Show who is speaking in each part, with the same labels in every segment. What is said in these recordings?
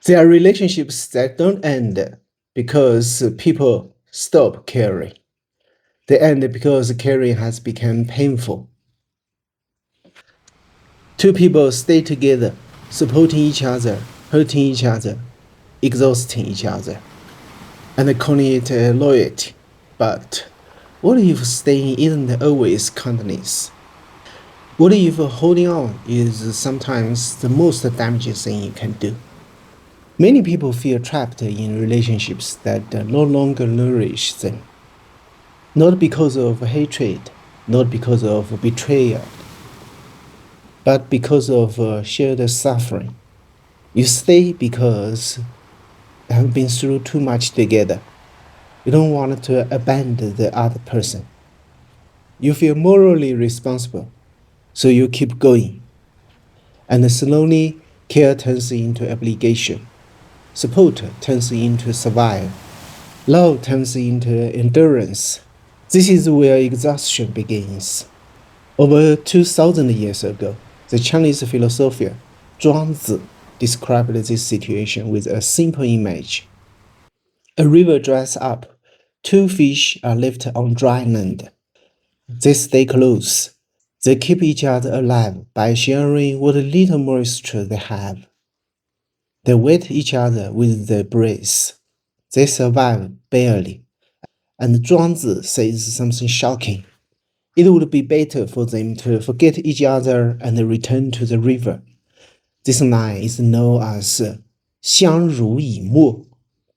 Speaker 1: There are relationships that don't end because people stop caring. They end because caring has become painful. Two people stay together, supporting each other, hurting each other, exhausting each other, and calling it loyalty. But what if staying isn't always kindness? What if holding on is sometimes the most damaging thing you can do? Many people feel trapped in relationships that no longer nourish them. Not because of hatred, not because of betrayal, but because of shared suffering. You stay because you have been through too much together. You don't want to abandon the other person. You feel morally responsible, so you keep going. And slowly, care turns into obligation. Support turns into survival. Love turns into endurance. This is where exhaustion begins. Over 2,000 years ago, the Chinese philosopher Zhuangzi described this situation with a simple image. A river dries up. Two fish are left on dry land. They stay close. They keep each other alive by sharing what little moisture they have. They wet each other with their breath. They survive barely. And Zhuangzi says something shocking. It would be better for them to forget each other and return to the river. This line is known as 相濡以沫，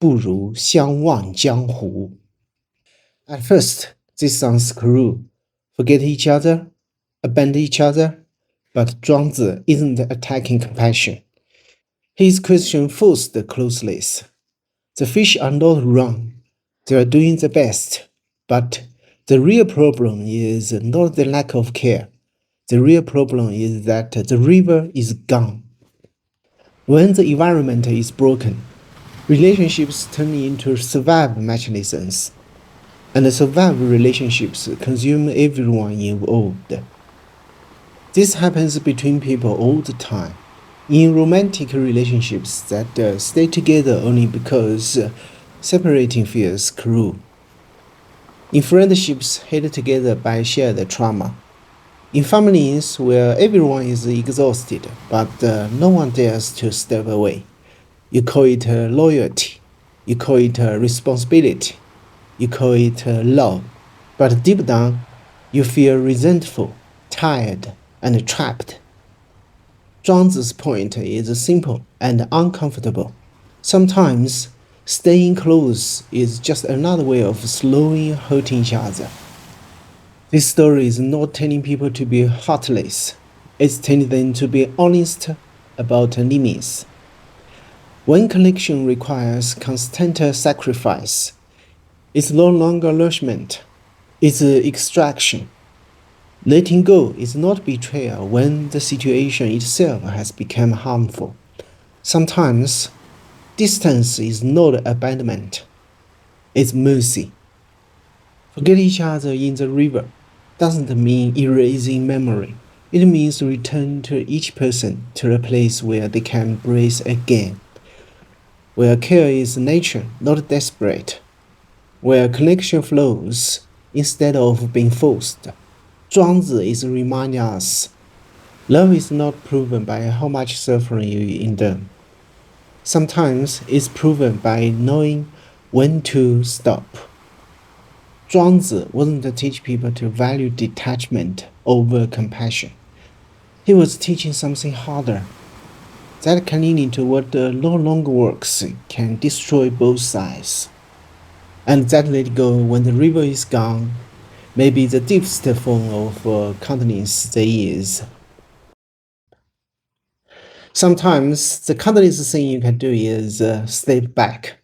Speaker 1: 不如相忘江湖. At first, this sounds cruel. Forget each other, abandon each other. But Zhuangzi isn't attacking compassion. His question forced closeness. The fish are not wrong. They are doing their best. But the real problem is not the lack of care. The real problem is that the river is gone. When the environment is broken, relationships turn into survival mechanisms. And survival relationships consume everyone involved. This happens between people all the time. In romantic relationships that stay together only because separating feels cruel. In friendships held together by shared trauma. In families where everyone is exhausted but no one dares to step away. You call it loyalty. You call it responsibility. You call it love. But deep down, you feel resentful, tired, and trapped. Zhuangzi's point is simple and uncomfortable. Sometimes, staying close is just another way of slowly hurting each other. This story is not telling people to be heartless. It's telling them to be honest about limits. When connection requires constant sacrifice, it's no longer nourishment, it's extraction. Letting go is not betrayal when the situation itself has become harmful. Sometimes, distance is not abandonment, it's mercy. Forget each other in the river doesn't mean erasing memory. It means return to each person to a place where they can breathe again, where care is nature, not desperate, where connection flows instead of being forced. Zhuangzi is reminding us, love is not proven by how much suffering you endure. Sometimes it's proven by knowing when to stop. Zhuangzi wasn't to teach people to value detachment over compassion. He was teaching something harder. That clinging to what no longer works can destroy both sides. And that let go when the river is gone may be the deepest form of kindness there is. Sometimes the kindest thing you can do is step back.